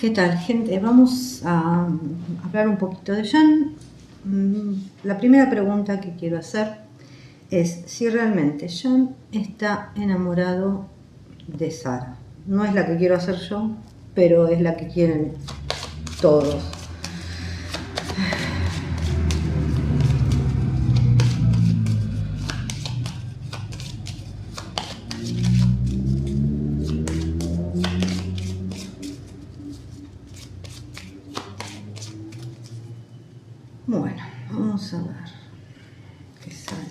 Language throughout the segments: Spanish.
¿Qué tal, gente? Vamos a hablar un poquito de Jan. La primera pregunta que quiero hacer es si realmente Jan está enamorado de Sara. No es la que quiero hacer yo, pero es la que quieren todos. Bueno, vamos a ver qué sale.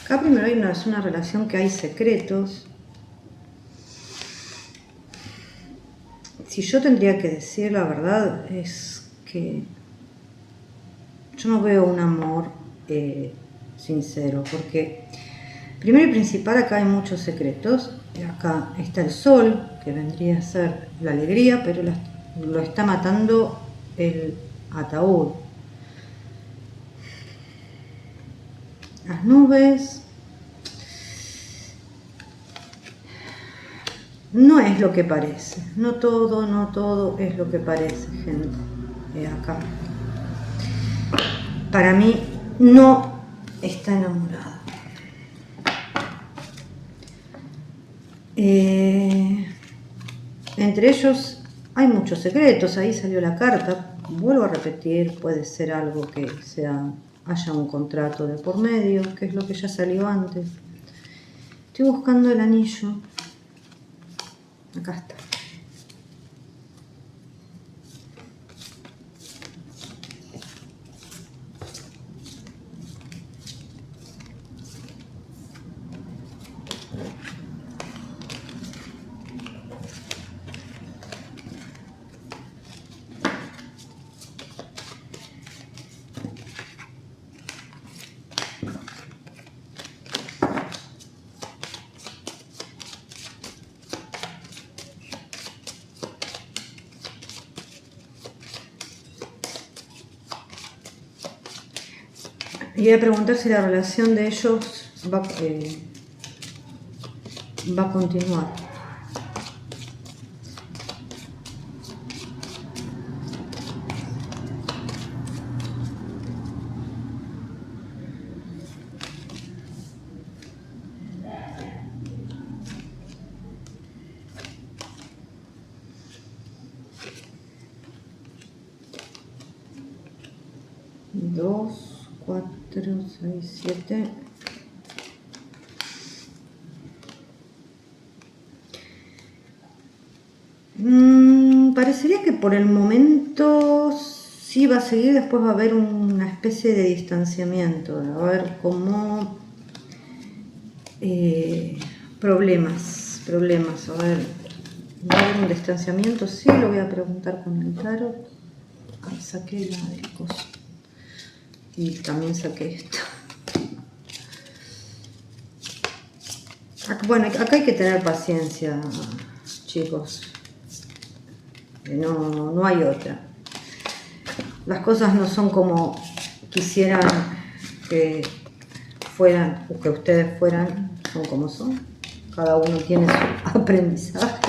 Acá primero hay una relación que hay secretos. Si yo tendría que decir la verdad, es que yo no veo un amor sincero, porque primero y principal acá hay muchos secretos. Acá está el sol, que vendría a ser la alegría, pero lo está matando el ataúd. Las nubes no es lo que parece. No todo es lo que parece, gente. Acá. Para mí no está enamorada. Entre ellos hay muchos secretos. Ahí salió la carta. Vuelvo a repetir, puede ser algo que haya un contrato de por medio, que es lo que ya salió antes. Estoy buscando el anillo. Acá está. Y voy a preguntar si la relación de ellos va a continuar. Dos, 4, 6, 7. Parecería que por el momento sí va a seguir, después va a haber una especie de distanciamiento, va a haber como problemas, a ver, va a haber un distanciamiento, sí, lo voy a preguntar con el tarot. Ahí saqué la del coso y también saqué esto. Bueno, acá hay que tener paciencia, chicos. No hay otra. Las cosas no son como quisieran que fueran, o que ustedes fueran, son como son. Cada uno tiene su aprendizaje.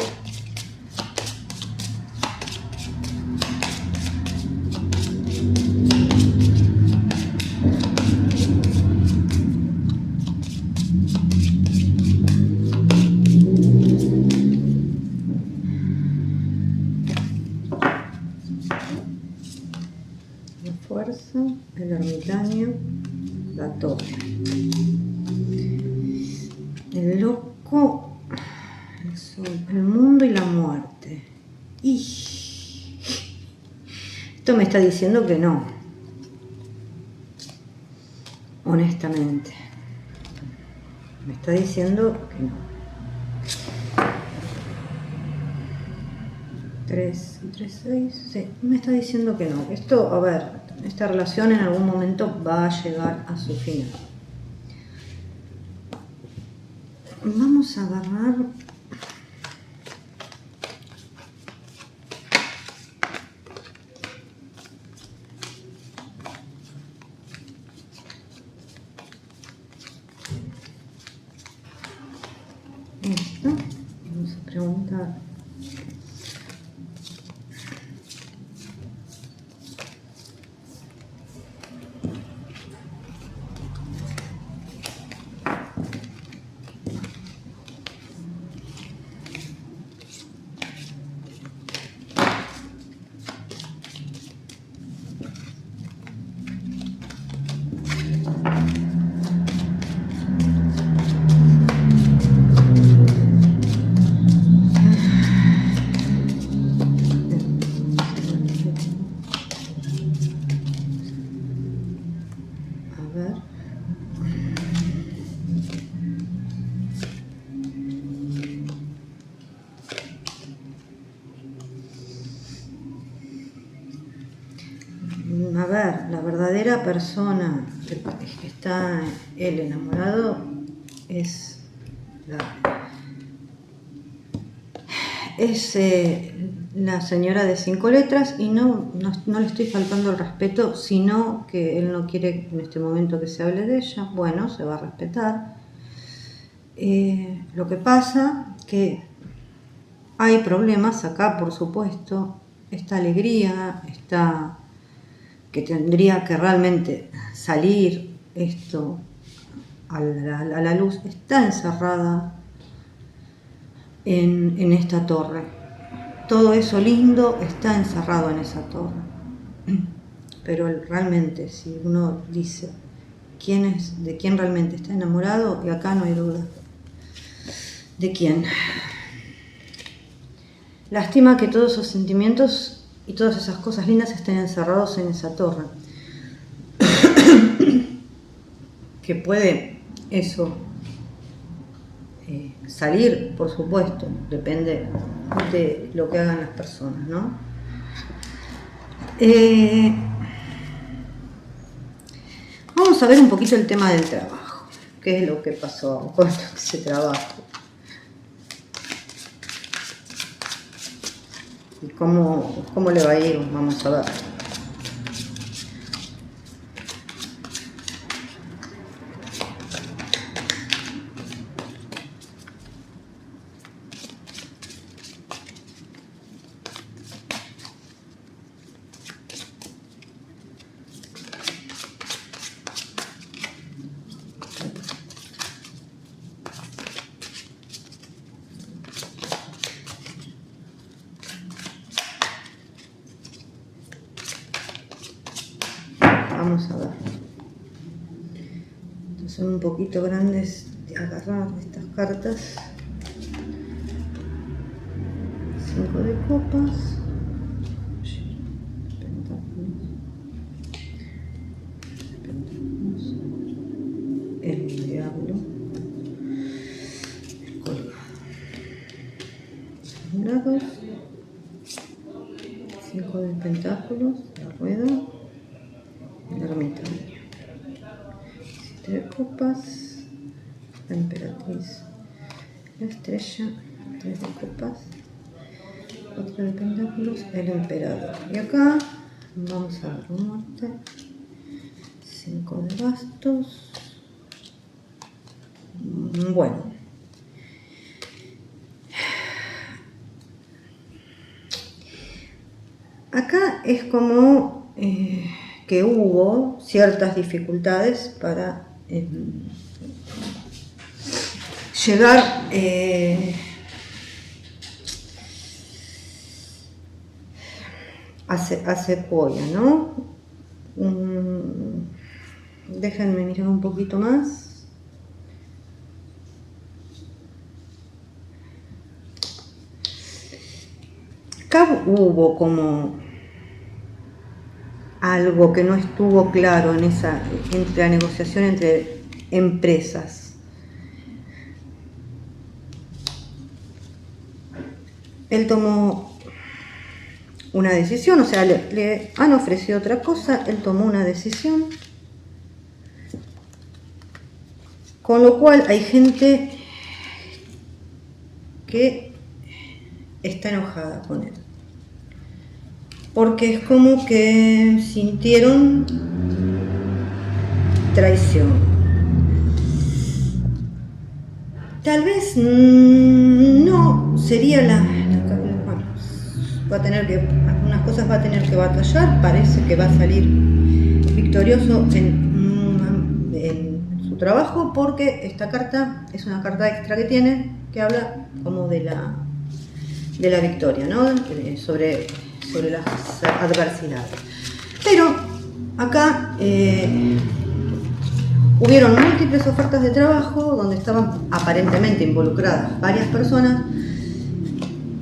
Fuerza, el ermitaño, la torre, el loco, el sol, el mundo y la muerte. Y esto me está diciendo que no, honestamente, me está diciendo que no. 3, 6, sí, me está diciendo que no. Esto, a ver, esta relación en algún momento va a llegar a su final. Vamos a agarrar esto. preguntar. A ver, la verdadera persona que está él enamorado es la señora de 5 letras, y no le estoy faltando el respeto, sino que él no quiere en este momento que se hable de ella. Bueno, se va a respetar. Lo que pasa que hay problemas acá, por supuesto. Esta alegría, que tendría que realmente salir esto a la luz, está encerrada en esta torre. Todo eso lindo está encerrado en esa torre. Pero realmente, si uno dice de quién realmente está enamorado, y acá no hay duda. ¿De quién? Lástima que todos esos sentimientos y todas esas cosas lindas estén encerrados en esa torre. Que puede eso salir, por supuesto, depende de lo que hagan las personas, ¿no? Vamos a ver un poquito el tema del trabajo. ¿Qué es lo que pasó con ese trabajo? ¿Y cómo le va a ir? Vamos a ver. Vamos a ver. Estos son un poquito grandes de agarrar estas cartas. 5 de copas. El diablo. El colgado. Dorados. 5 de pentáculos. La rueda. El ermitaño. 7 de copas, la emperatriz, la estrella, 3 de copas, 4 de pentáculos, el emperador. Y acá vamos a ver muerte, 5 de bastos. Bueno, acá es como que hubo ciertas dificultades para llegar a Sequoia, ¿no? Déjenme mirar un poquito más. Acá hubo como algo que no estuvo claro entre la negociación entre empresas. Él tomó una decisión, o sea, le han ofrecido otra cosa, él tomó una decisión, con lo cual hay gente que está enojada con él. Porque es como que sintieron traición. Tal vez no sería bueno, va a tener que, algunas cosas va a tener que batallar, parece que va a salir victorioso en su trabajo, porque esta carta es una carta extra que tiene, que habla como de la victoria, ¿no? Sobre las adversidades. Pero acá hubieron múltiples ofertas de trabajo donde estaban aparentemente involucradas varias personas,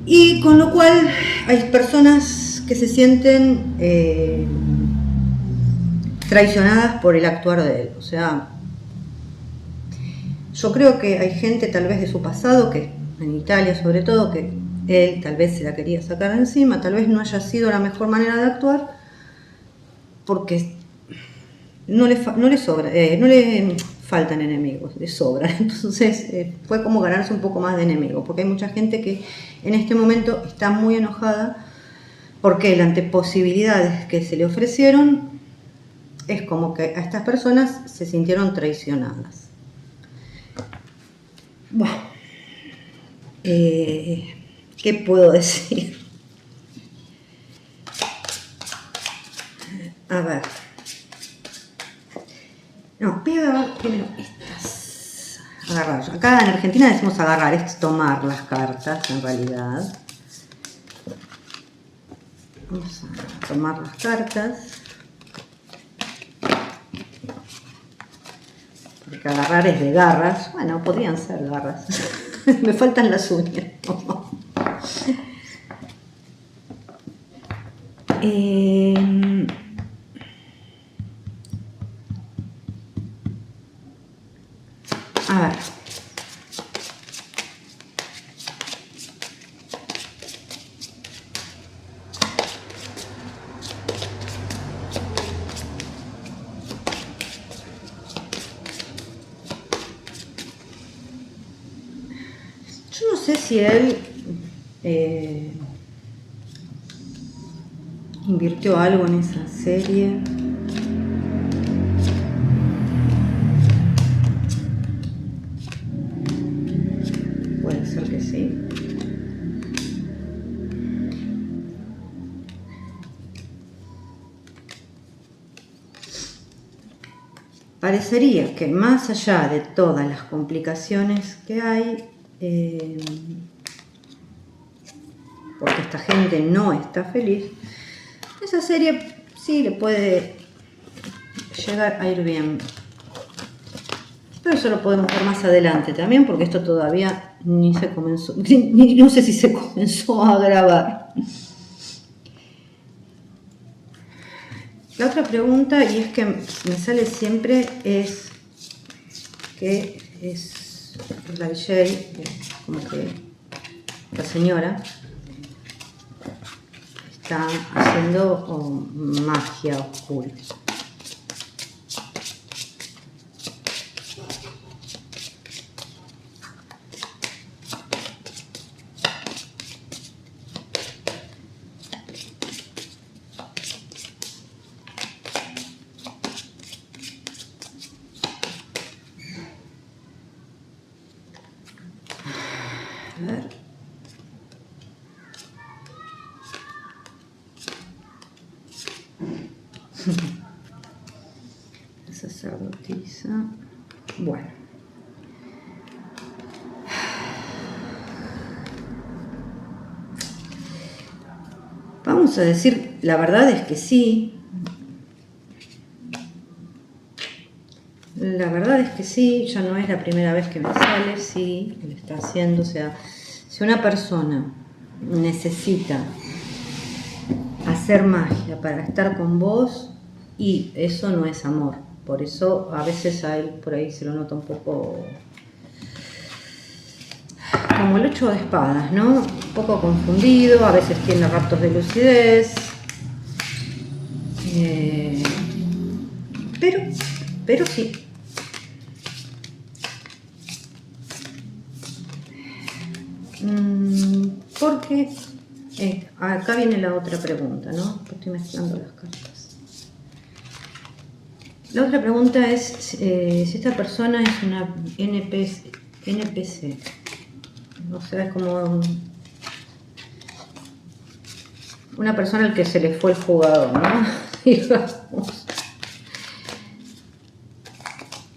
y con lo cual hay personas que se sienten traicionadas por el actuar de él. O sea, yo creo que hay gente tal vez de su pasado, que en Italia sobre todo, que él tal vez se la quería sacar encima, tal vez no haya sido la mejor manera de actuar, porque no le faltan enemigos, le sobran. Entonces fue como ganarse un poco más de enemigos, porque hay mucha gente que en este momento está muy enojada porque ante posibilidades que se le ofrecieron, es como que a estas personas se sintieron traicionadas. Bueno, ¿qué puedo decir? A ver. No, voy a agarrar primero estas. Agarrar. Acá en Argentina decimos agarrar, es tomar las cartas en realidad. Vamos a tomar las cartas. Porque agarrar es de garras. Bueno, podrían ser garras. Me faltan las uñas. A ver. Yo no sé si él invirtió algo en esa serie. Puede ser que sí. Parecería que más allá de todas las complicaciones que hay, porque esta gente no está feliz, esa serie sí le puede llegar a ir bien. Pero eso lo podemos ver más adelante también, porque esto todavía ni se comenzó, no sé si se comenzó a grabar. La otra pregunta, y es que me sale siempre, es que es la de Jay, como que la señora está haciendo magia oscura. A ver. La sacerdotisa. Bueno. Vamos a decir, la verdad es que sí. La verdad es que sí, ya no es la primera vez que me sale, sí, lo está haciendo. O sea, si una persona necesita hacer magia para estar con vos, y eso no es amor. Por eso a veces a él por ahí se lo nota un poco como el 8 de espadas, ¿no? Un poco confundido, a veces tiene raptos de lucidez. Pero sí. Porque acá viene la otra pregunta, ¿no? Estoy mezclando las cartas. La otra pregunta es si esta persona es una NPC. O sea, es como una persona al que se le fue el jugador, ¿no? Digamos.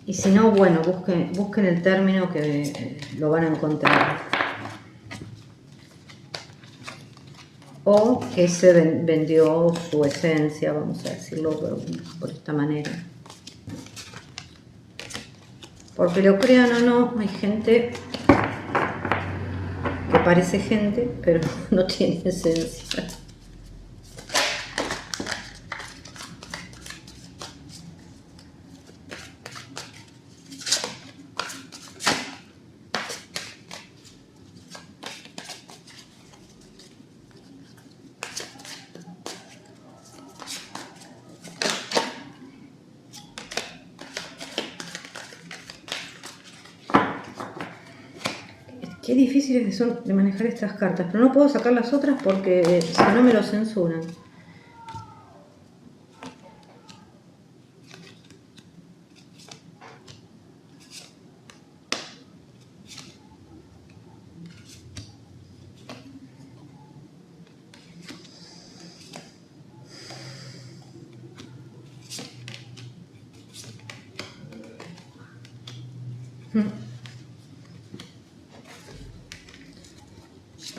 Y si no, bueno, busquen el término que lo van a encontrar. O que se vendió su esencia, vamos a decirlo por esta manera. Porque lo crean o no, hay gente que parece gente, pero no tiene esencia. Qué difíciles que son de manejar estas cartas, pero no puedo sacar las otras porque si no me lo censuran.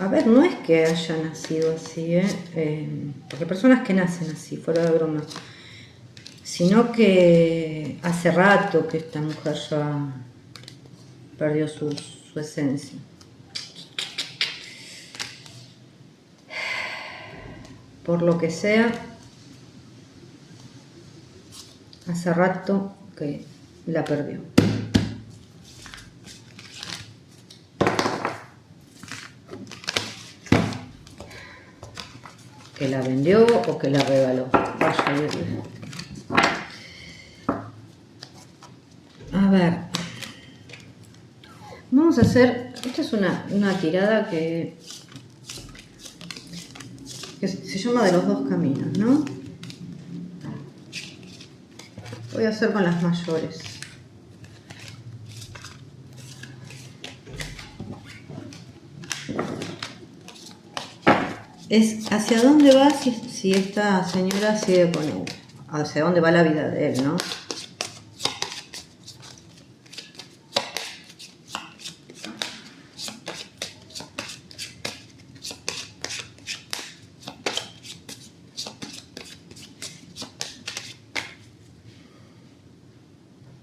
A ver, no es que haya nacido así, porque hay personas que nacen así, fuera de broma, sino que hace rato que esta mujer ya perdió su esencia. Por lo que sea, hace rato que la perdió. Que la vendió o que la regaló. Vaya a ver. A ver. Vamos a hacer. Esta es una tirada que se llama de los dos caminos, ¿no? Voy a hacer con las mayores. Es hacia dónde va si esta señora sigue con él. Hacia dónde va la vida de él, ¿no?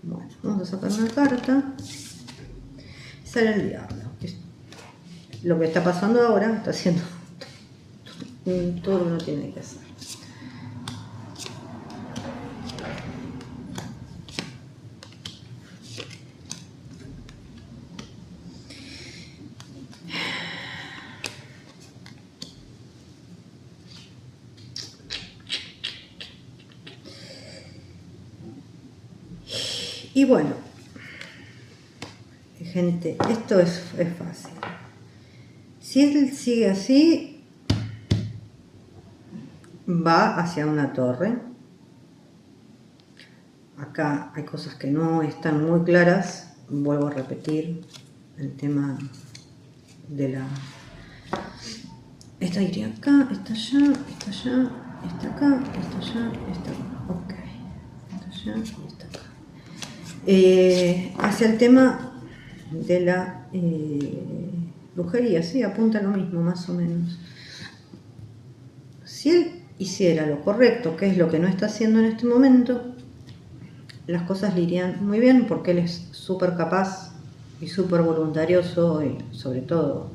Bueno, vamos a sacar una carta. Sale el diablo. Lo que está pasando ahora está haciendo todo lo que uno tiene que hacer. Y bueno, gente, esto es fácil. Si él sigue así, va hacia una torre. Acá hay cosas que no están muy claras. Vuelvo a repetir el tema de la... Esta iría acá, esta allá, esta allá, esta acá, esta allá, esta acá. Ok. Esta allá y esta acá. Hacia el tema de la brujería, sí, apunta a lo mismo, más o menos. Si él hiciera lo correcto, que es lo que no está haciendo en este momento, las cosas le irían muy bien porque él es súper capaz y súper voluntarioso y sobre todo,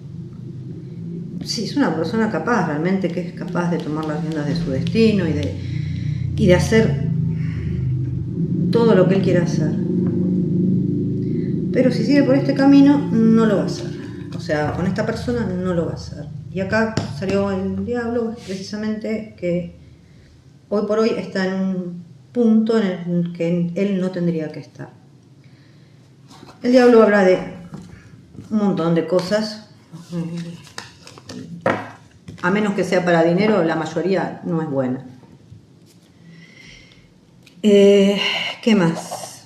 sí, es una persona capaz realmente, que es capaz de tomar las riendas de su destino y de hacer todo lo que él quiera hacer. Pero si sigue por este camino, no lo va a hacer. O sea, con esta persona no lo va a hacer. Y acá salió el diablo, precisamente que hoy por hoy está en un punto en el que él no tendría que estar. El diablo habla de un montón de cosas. A menos que sea para dinero, la mayoría no es buena. ¿Qué más?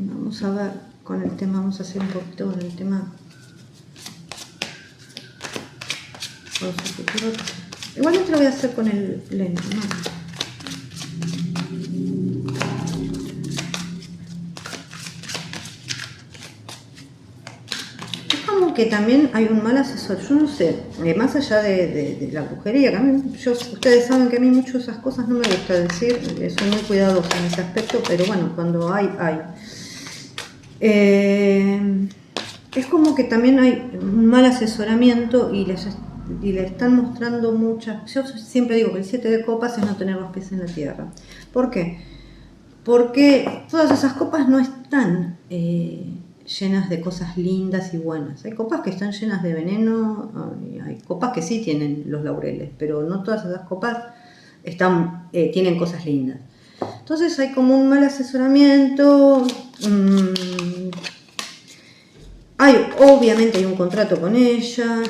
Vamos a ver. con el tema, vamos a hacer un poquito con el tema. Igualmente lo voy a hacer con el lente, ¿no? Es como que también hay un mal asesor, yo no sé, más allá de la brujería, que a mí, ustedes saben que a mí mucho esas cosas no me gusta decir, soy muy cuidadosa en ese aspecto, pero bueno, cuando hay. Es como que también hay un mal asesoramiento y le están mostrando muchas. Yo siempre digo que el 7 de copas es no tener los pies en la tierra. ¿Por qué? Porque todas esas copas no están llenas de cosas lindas y buenas. Hay copas que están llenas de veneno, hay copas que sí tienen los laureles, pero no todas esas copas tienen cosas lindas. Entonces hay como un mal asesoramiento. Obviamente hay un contrato con ella.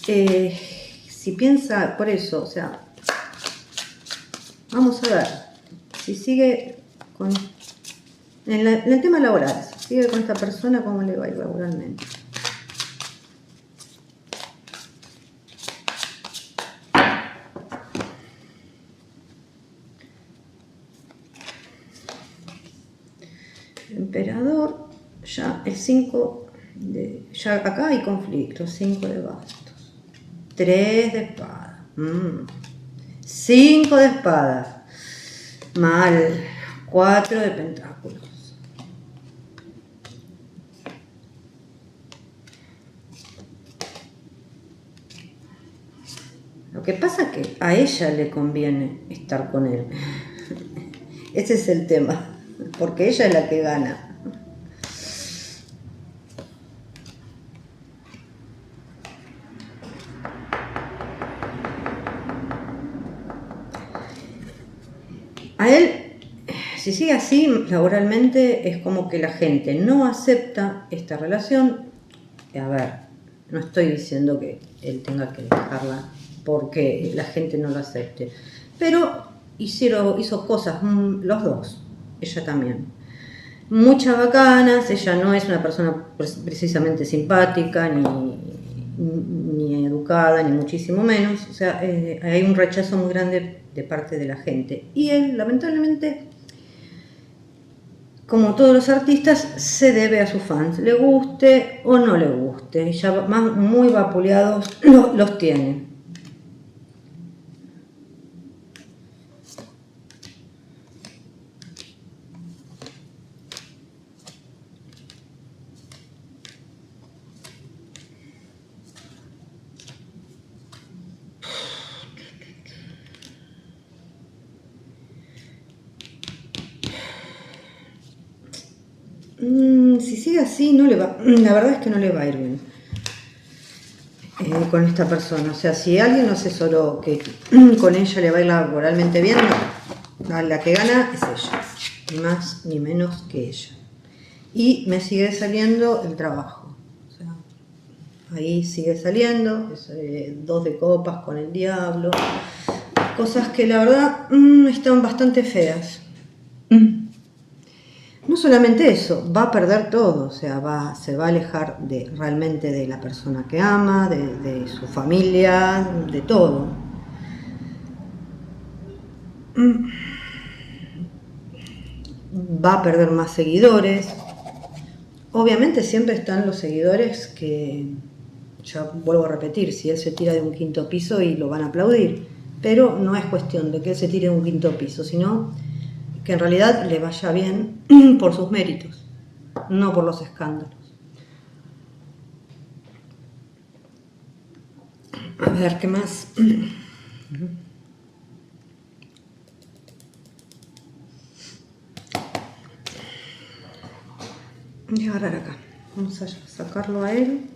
Si piensa, por eso, o sea, vamos a ver, si sigue en el tema laboral, si sigue con esta persona, ¿cómo le va a ir laboralmente? Emperador, ya el 5 ya acá hay conflicto, 5 de bastos, 3 de espada, 5 de espada, mal, 4 de pentáculos. Lo que pasa es que a ella le conviene estar con él. Ese es el tema, porque ella es la que gana. A él, si sigue así, laboralmente es como que la gente no acepta esta relación. A ver, no estoy diciendo que él tenga que dejarla porque la gente no lo acepte, pero hizo cosas, los dos, ella también, muchas bacanas. Ella no es una persona precisamente simpática, ni educada, ni muchísimo menos. O sea, hay un rechazo muy grande de parte de la gente. Y él, lamentablemente, como todos los artistas, se debe a sus fans, le guste o no le guste. Ya más muy vapuleados los tiene. Si sigue así, no le va. La verdad es que no le va a ir bien con esta persona. O sea, si alguien lo asesoró que con ella le va a ir laboralmente bien, no. La que gana es ella, ni más ni menos que ella. Y me sigue saliendo el trabajo. O sea, ahí sigue saliendo, 2 de copas con el diablo. Cosas que la verdad están bastante feas. No solamente eso, va a perder todo, o sea, se va a alejar realmente de la persona que ama, de su familia, de todo. Va a perder más seguidores. Obviamente siempre están los seguidores que, ya vuelvo a repetir, si él se tira de un 5.º piso y lo van a aplaudir, pero no es cuestión de que él se tire de un 5.º piso, sino que en realidad le vaya bien por sus méritos, no por los escándalos. A ver, ¿qué más? Voy a agarrar acá. Vamos a sacarlo a él.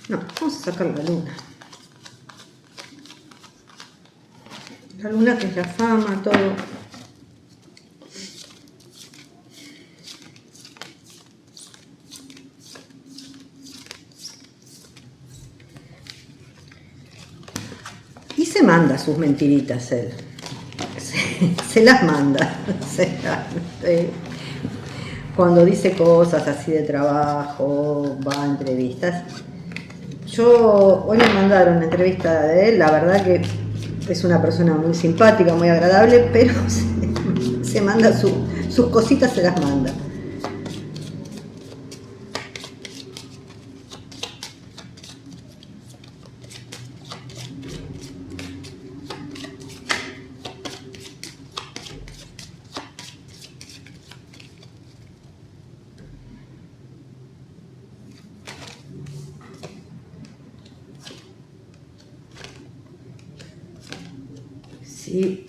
No, vamos a sacar la luna. La luna, que es la fama, todo. manda sus mentiritas él. Se las manda. Cuando dice cosas así de trabajo, va a entrevistas. Hoy me mandaron una entrevista de él, la verdad que es una persona muy simpática, muy agradable, pero se manda sus cositas, se las manda. Sí.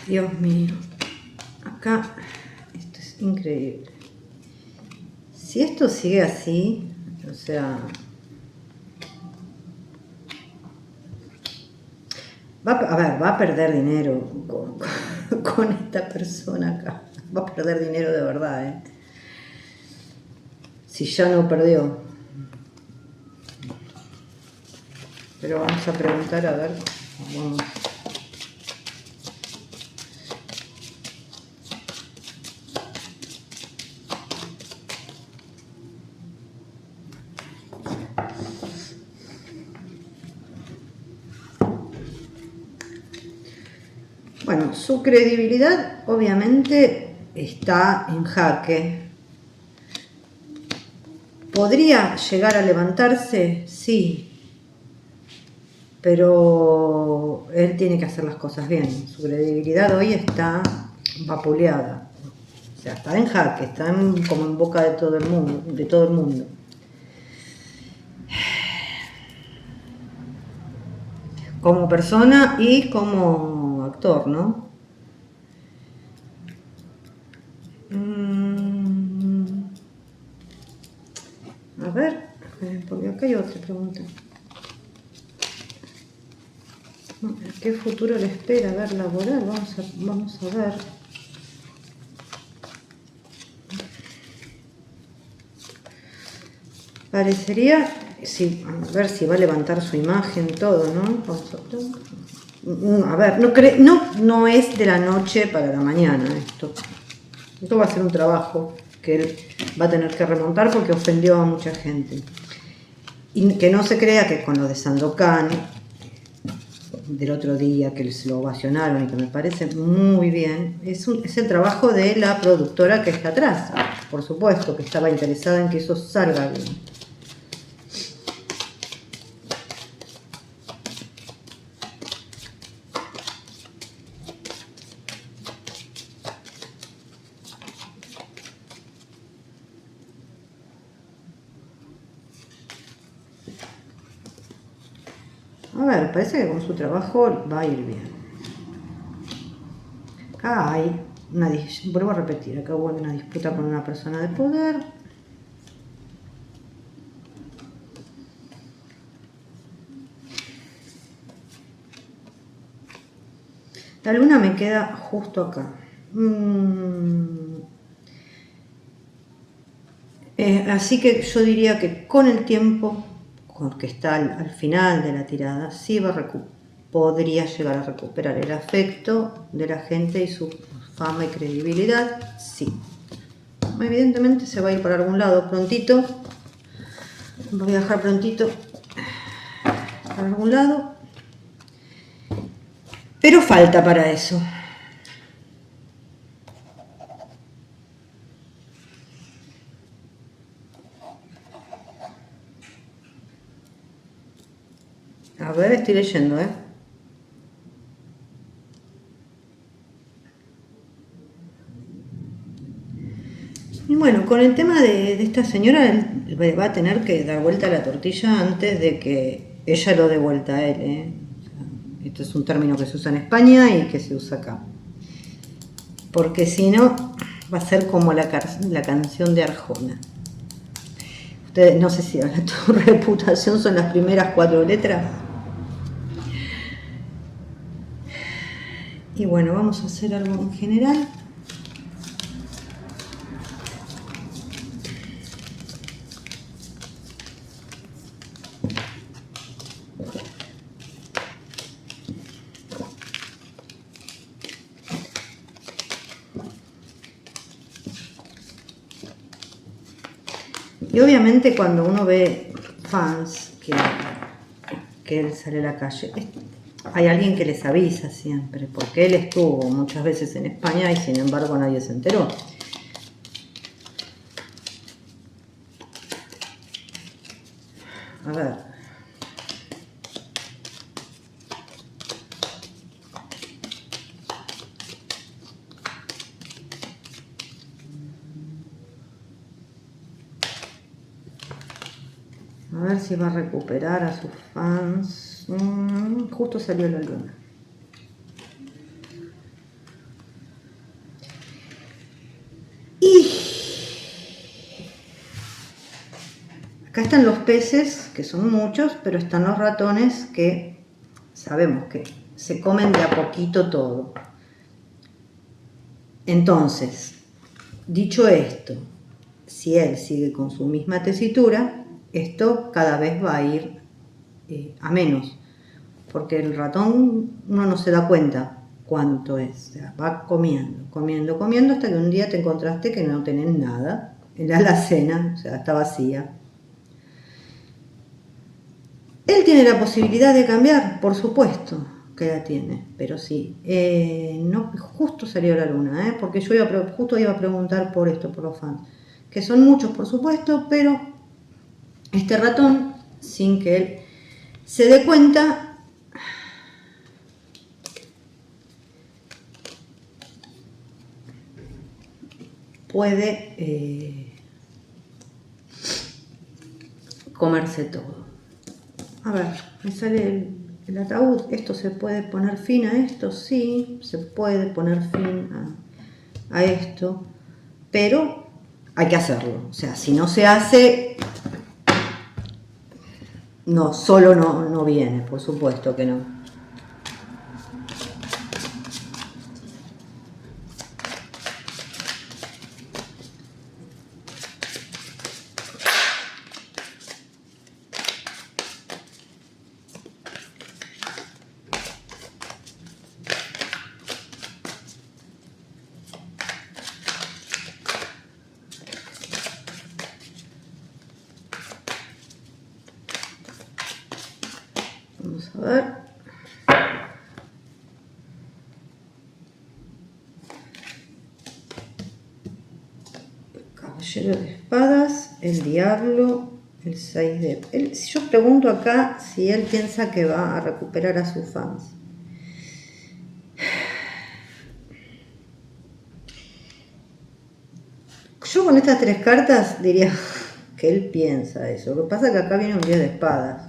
Dios mío. Acá, esto es increíble. Si esto sigue así, o sea, va a perder dinero con esta persona acá. Va a perder dinero de verdad, ¿eh? Si ya no perdió. Pero vamos a preguntar, a ver. Vamos. Bueno, su credibilidad obviamente está en jaque. ¿Podría llegar a levantarse? Sí. Pero él tiene que hacer las cosas bien. Su credibilidad hoy está vapuleada. O sea, está en jaque, está como en boca de todo el mundo. Como persona y como actor, ¿no? A ver, porque acá hay otra pregunta. ¿Qué futuro le espera? A ver, laboral, vamos a ver. Parecería, sí, a ver si va a levantar su imagen, todo, ¿no? A ver, no es de la noche para la mañana esto. Esto va a ser un trabajo que él va a tener que remontar porque ofendió a mucha gente. Y que no se crea que con lo de Sandokan del otro día, que se lo ovacionaron y que me parece muy bien, es el trabajo de la productora que está atrás. Por supuesto que estaba interesada en que eso salga bien. A ver, parece que con su trabajo va a ir bien. Acá hay vuelvo a repetir, acá hubo una disputa con una persona de poder. La luna me queda justo acá. Así que yo diría que con el tiempo, que está al final de la tirada, sí podría llegar a recuperar el afecto de la gente y su fama y credibilidad, sí. Evidentemente se va a ir para algún lado prontito. Va a viajar prontito para algún lado. Pero falta para eso. A ver, estoy leyendo, ¿eh? Y bueno, con el tema de esta señora, él va a tener que dar vuelta a la tortilla antes de que ella lo dé vuelta a él, ¿eh? O sea, esto es un término que se usa en España y que se usa acá. Porque si no, va a ser como la canción de Arjona. Ustedes, no sé si a tu reputación son las primeras 4 letras. Y bueno, vamos a hacer algo en general. Y obviamente cuando uno ve fans que él sale a la calle, hay alguien que les avisa siempre, porque él estuvo muchas veces en España y sin embargo nadie se enteró. A ver. A ver si va a recuperar a sus fans. Justo salió la luna. Y acá están los peces, que son muchos, pero están los ratones que sabemos que se comen de a poquito todo. Entonces, dicho esto, si él sigue con su misma tesitura, esto cada vez va a ir a menos, porque el ratón uno no se da cuenta cuánto es, o sea, va comiendo, comiendo, comiendo, hasta que un día te encontraste que no tenés nada en la alacena, o sea, está vacía. Él tiene la posibilidad de cambiar, por supuesto que la tiene, pero sí, no, justo salió la luna, porque yo justo iba a preguntar por esto, por los fans, que son muchos por supuesto, pero este ratón, sin que él se dé cuenta, puede comerse todo. A ver, me sale el ataúd. Esto se puede poner fin a esto, sí, se puede poner fin a esto, pero hay que hacerlo. O sea, si no se hace, no, solo no viene, por supuesto que no. Vamos a ver. El caballero de espadas, el diablo, el 6 de... yo pregunto acá si él piensa que va a recuperar a sus fans. Yo con estas tres cartas diría que él piensa eso. Lo que pasa es que acá viene un 10 de espadas.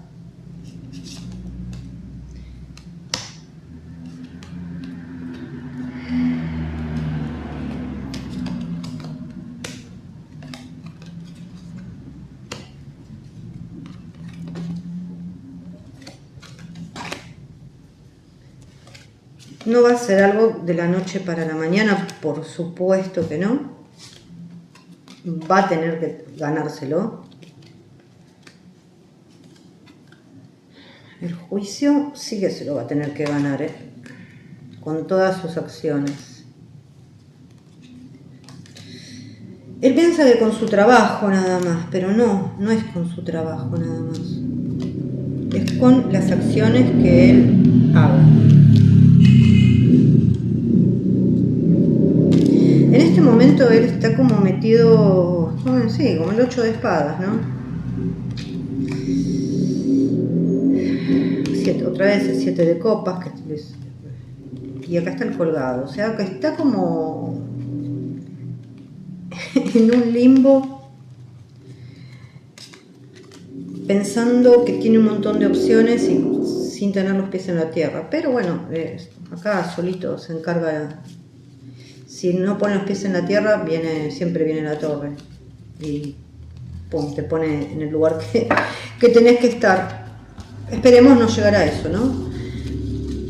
No va a ser algo de la noche para la mañana, por supuesto que no. Va a tener que ganárselo. El juicio sí que se lo va a tener que ganar, con todas sus acciones. Él piensa que con su trabajo nada más, pero no es con su trabajo nada más. Es con las acciones que él haga. En este momento él está como metido, sí, como el 8 de espadas, ¿no? Otra vez el 7 de copas, y acá está el colgado, o sea que está como en un limbo, pensando que tiene un montón de opciones y sin tener los pies en la tierra. Pero bueno, acá solito se encarga. Si no pone los pies en la tierra, siempre viene la torre y pum, te pone en el lugar que tenés que estar. Esperemos no llegar a eso, ¿no?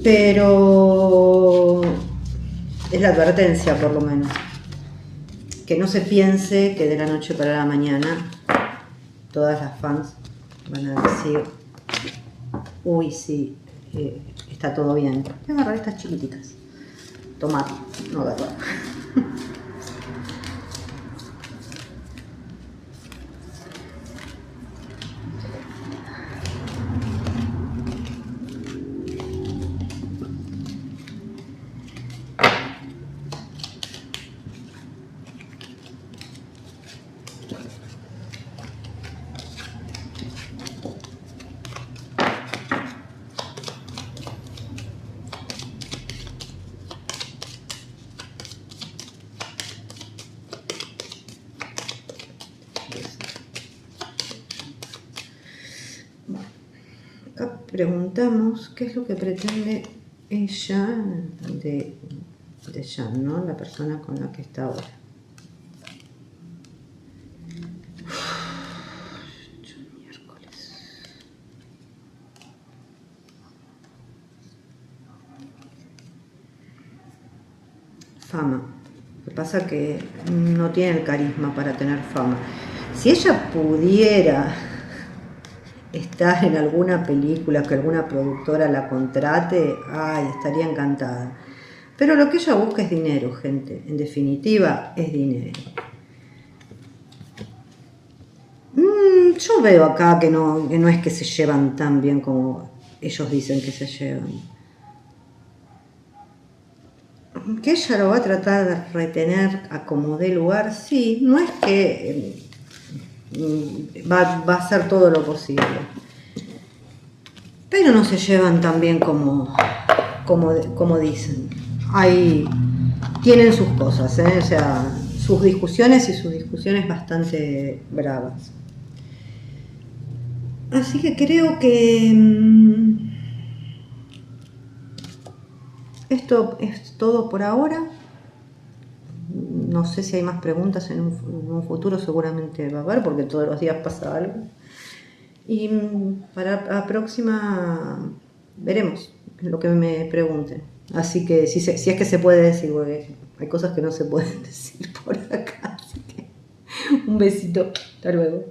Pero es la advertencia, por lo menos. Que no se piense que de la noche para la mañana todas las fans van a decir: uy, sí, está todo bien. Voy a agarrar estas chiquititas. Tomar, no agarrar. preguntamos qué es lo que pretende ella de Jan, ¿no? La persona con la que está ahora. Miércoles. Fama. Lo que pasa es que no tiene el carisma para tener fama. Si ella pudiera estar en alguna película que alguna productora la contrate, ay, estaría encantada. Pero lo que ella busca es dinero, gente. En definitiva, es dinero. Yo veo acá que no es que se llevan tan bien como ellos dicen que se llevan. Que ella lo va a tratar de retener a como dé lugar, sí. No es que va a hacer todo lo posible. Pero no se llevan tan bien como dicen. Ahí tienen sus cosas, o sea, sus discusiones bastante bravas. Así que creo que esto es todo por ahora. No sé si hay más preguntas en un futuro, seguramente va a haber, porque todos los días pasa algo. Y para la próxima veremos lo que me pregunten. Así que si es que se puede decir, porque hay cosas que no se pueden decir por acá. Así que un besito. Hasta luego.